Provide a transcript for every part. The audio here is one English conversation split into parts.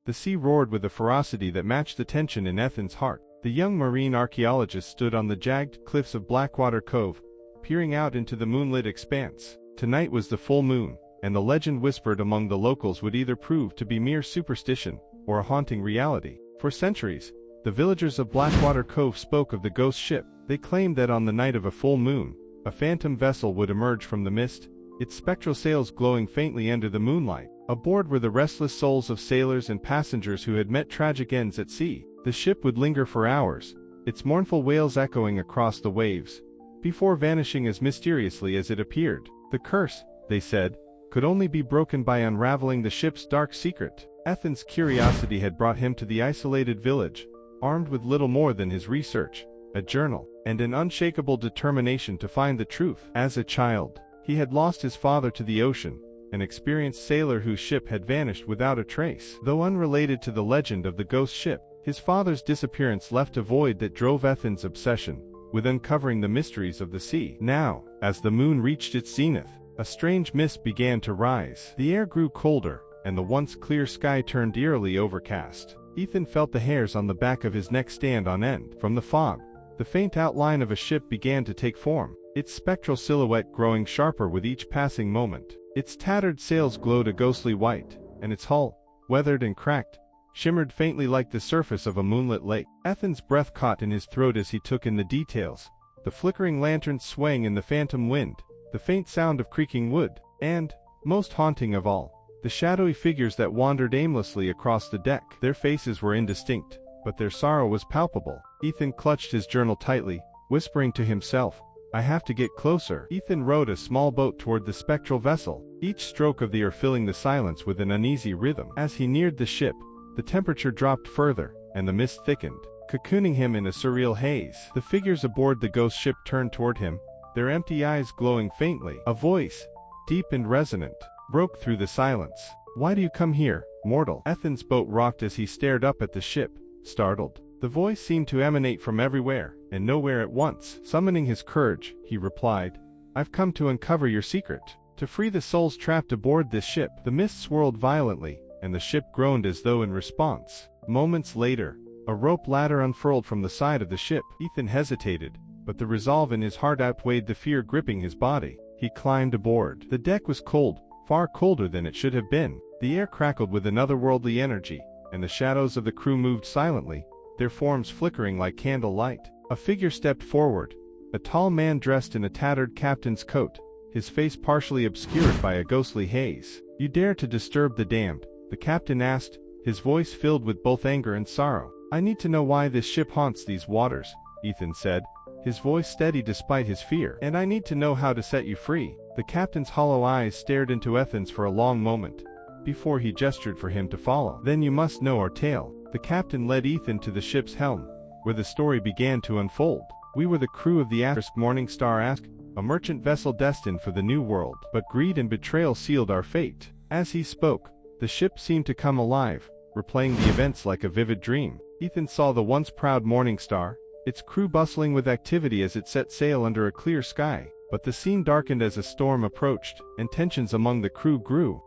The sea roared with a ferocity that matched the tension in Ethan's heart. The young marine archaeologist stood on the jagged cliffs of Blackwater Cove, peering out into the moonlit expanse. Tonight was the full moon, and the legend whispered among the locals would either prove to be mere superstition or a haunting reality. For centuries, the villagers of Blackwater Cove spoke of the ghost ship. They claimed that on the night of a full moon, a phantom vessel would emerge from the mist, its spectral sails glowing faintly under the moonlight. Aboard were the restless souls of sailors and passengers who had met tragic ends at sea. The ship would linger for hours, its mournful wails echoing across the waves, before vanishing as mysteriously as it appeared. The curse, they said, could only be broken by unraveling the ship's dark secret. Ethan's curiosity had brought him to the isolated village, armed with little more than his research, a journal, and an unshakable determination to find the truth. As a child, he had lost his father to the ocean, an experienced sailor whose ship had vanished without a trace. Though unrelated to the legend of the ghost ship, his father's disappearance left a void that drove Ethan's obsession with uncovering the mysteries of the sea. Now, as the moon reached its zenith, a strange mist began to rise. The air grew colder, and the once clear sky turned eerily overcast. Ethan felt the hairs on the back of his neck stand on end. From the fog, the faint outline of a ship began to take form, its spectral silhouette growing sharper with each passing moment. Its tattered sails glowed a ghostly white, and its hull, weathered and cracked, shimmered faintly like the surface of a moonlit lake. Ethan's breath caught in his throat as he took in the details, the flickering lanterns swaying in the phantom wind, the faint sound of creaking wood, and, most haunting of all, the shadowy figures that wandered aimlessly across the deck. Their faces were indistinct, but their sorrow was palpable. Ethan clutched his journal tightly, whispering to himself, "I have to get closer." Ethan rowed a small boat toward the spectral vessel, each stroke of the oar filling the silence with an uneasy rhythm. As he neared the ship, the temperature dropped further, and the mist thickened, cocooning him in a surreal haze. The figures aboard the ghost ship turned toward him, their empty eyes glowing faintly. A voice, deep and resonant, broke through the silence. "Why do you come here, mortal?" Ethan's boat rocked as he stared up at the ship, startled. The voice seemed to emanate from everywhere, and nowhere at once. Summoning his courage, he replied, "I've come to uncover your secret, to free the souls trapped aboard this ship." The mist swirled violently, and the ship groaned as though in response. Moments later, a rope ladder unfurled from the side of the ship. Ethan hesitated, but the resolve in his heart outweighed the fear gripping his body. He climbed aboard. The deck was cold, far colder than it should have been. The air crackled with an otherworldly energy, and the shadows of the crew moved silently, their forms flickering like candle light. A figure stepped forward, a tall man dressed in a tattered captain's coat, his face partially obscured by a ghostly haze. "You dare to disturb the damned?" the captain asked, his voice filled with both anger and sorrow. "I need to know why this ship haunts these waters," Ethan said, his voice steady despite his fear. "And I need to know how to set you free." The captain's hollow eyes stared into Ethan's for a long moment, before he gestured for him to follow. "Then you must know our tale." The captain led Ethan to the ship's helm, where the story began to unfold. "We were the crew of the Morning Star Ask, a merchant vessel destined for the New World. But greed and betrayal sealed our fate." As he spoke, the ship seemed to come alive, replaying the events like a vivid dream. Ethan saw the once proud Morning Star, its crew bustling with activity as it set sail under a clear sky. But the scene darkened as a storm approached, and tensions among the crew grew.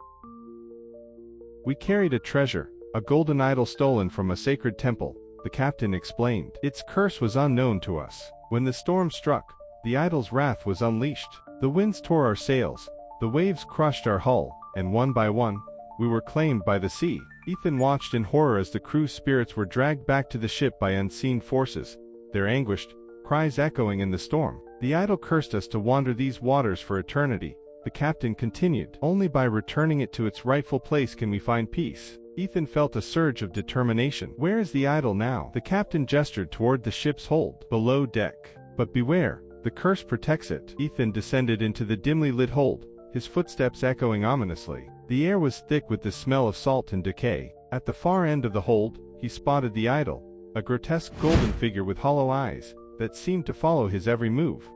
"We carried a treasure, a golden idol stolen from a sacred temple," the captain explained. "Its curse was unknown to us. When the storm struck, the idol's wrath was unleashed. The winds tore our sails, the waves crushed our hull, and one by one, we were claimed by the sea." Ethan watched in horror as the crew's spirits were dragged back to the ship by unseen forces, their anguished cries echoing in the storm. "The idol cursed us to wander these waters for eternity," the captain continued. "Only by returning it to its rightful place can we find peace." Ethan felt a surge of determination. "Where is the idol now?" The captain gestured toward the ship's hold. "Below deck. But beware, the curse protects it." Ethan descended into the dimly lit hold, his footsteps echoing ominously. The air was thick with the smell of salt and decay. At the far end of the hold, he spotted the idol, a grotesque golden figure with hollow eyes that seemed to follow his every move.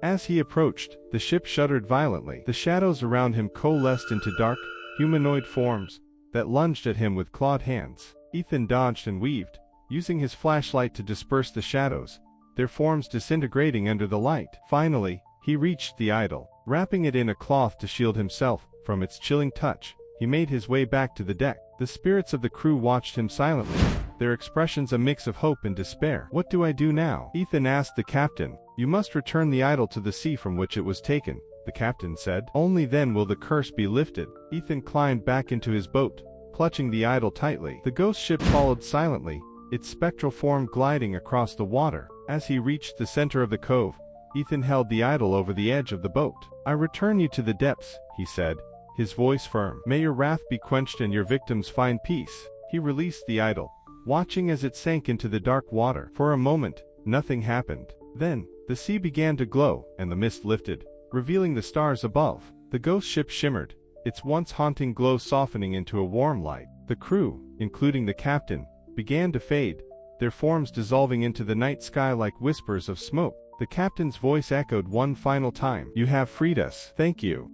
As he approached, the ship shuddered violently. The shadows around him coalesced into dark, humanoid forms that lunged at him with clawed hands. Ethan dodged and weaved, using his flashlight to disperse the shadows, their forms disintegrating under the light. Finally, he reached the idol. Wrapping it in a cloth to shield himself from its chilling touch, he made his way back to the deck. The spirits of the crew watched him silently, their expressions a mix of hope and despair. "What do I do now?" Ethan asked the captain. "You must return the idol to the sea from which it was taken," the captain said. "Only then will the curse be lifted." Ethan climbed back into his boat, clutching the idol tightly. The ghost ship followed silently, its spectral form gliding across the water. As he reached the center of the cove, Ethan held the idol over the edge of the boat. "I return you to the depths," he said, his voice firm. "May your wrath be quenched and your victims find peace." He released the idol, watching as it sank into the dark water. For a moment, nothing happened. Then, the sea began to glow, and the mist lifted, revealing the stars above. The ghost ship shimmered, its once haunting glow softening into a warm light. The crew, including the captain, began to fade, their forms dissolving into the night sky like whispers of smoke. The captain's voice echoed one final time. "You have freed us. Thank you."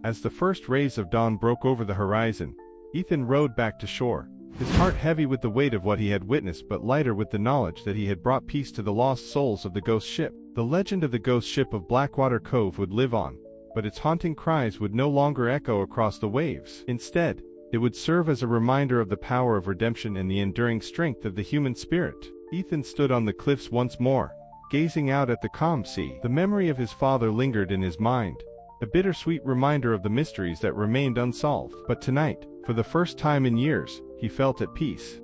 As the first rays of dawn broke over the horizon, Ethan rowed back to shore, his heart heavy with the weight of what he had witnessed but lighter with the knowledge that he had brought peace to the lost souls of the ghost ship. The legend of the ghost ship of Blackwater Cove would live on, but its haunting cries would no longer echo across the waves. Instead, it would serve as a reminder of the power of redemption and the enduring strength of the human spirit. Ethan stood on the cliffs once more, gazing out at the calm sea. The memory of his father lingered in his mind, a bittersweet reminder of the mysteries that remained unsolved. But tonight, for the first time in years, he felt at peace.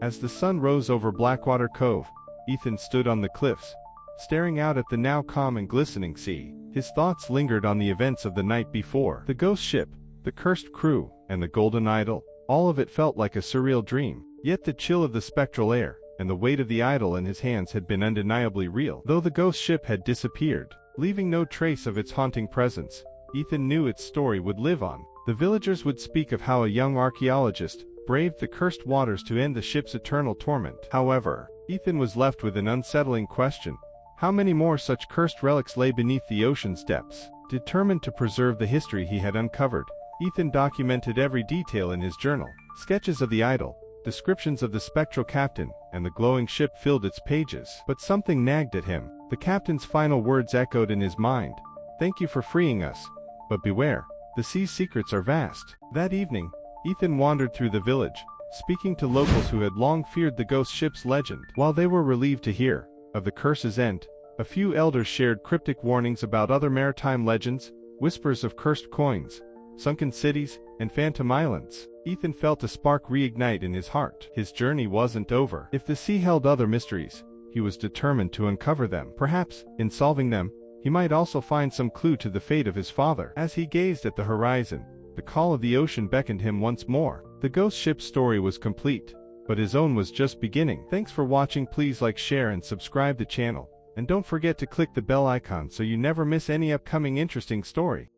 As the sun rose over Blackwater Cove, Ethan stood on the cliffs, staring out at the now calm and glistening sea. His thoughts lingered on the events of the night before. The ghost ship, the cursed crew, and the golden idol, all of it felt like a surreal dream. Yet the chill of the spectral air, and the weight of the idol in his hands had been undeniably real. Though the ghost ship had disappeared, leaving no trace of its haunting presence, Ethan knew its story would live on. The villagers would speak of how a young archaeologist braved the cursed waters to end the ship's eternal torment. However, Ethan was left with an unsettling question. How many more such cursed relics lay beneath the ocean's depths? Determined to preserve the history he had uncovered, Ethan documented every detail in his journal. Sketches of the idol, descriptions of the spectral captain, and the glowing ship filled its pages. But something nagged at him. The captain's final words echoed in his mind. "Thank you for freeing us. But beware, the sea's secrets are vast." That evening, Ethan wandered through the village, speaking to locals who had long feared the ghost ship's legend. While they were relieved to hear of the curse's end, a few elders shared cryptic warnings about other maritime legends, whispers of cursed coins, sunken cities, and phantom islands. Ethan felt a spark reignite in his heart. His journey wasn't over. If the sea held other mysteries, he was determined to uncover them. Perhaps, in solving them, he might also find some clue to the fate of his father. As he gazed at the horizon, the call of the ocean beckoned him once more. The ghost ship's story was complete, but his own was just beginning. Thanks for watching. Please like, share, and subscribe the channel. And don't forget to click the bell icon so you never miss any upcoming interesting story.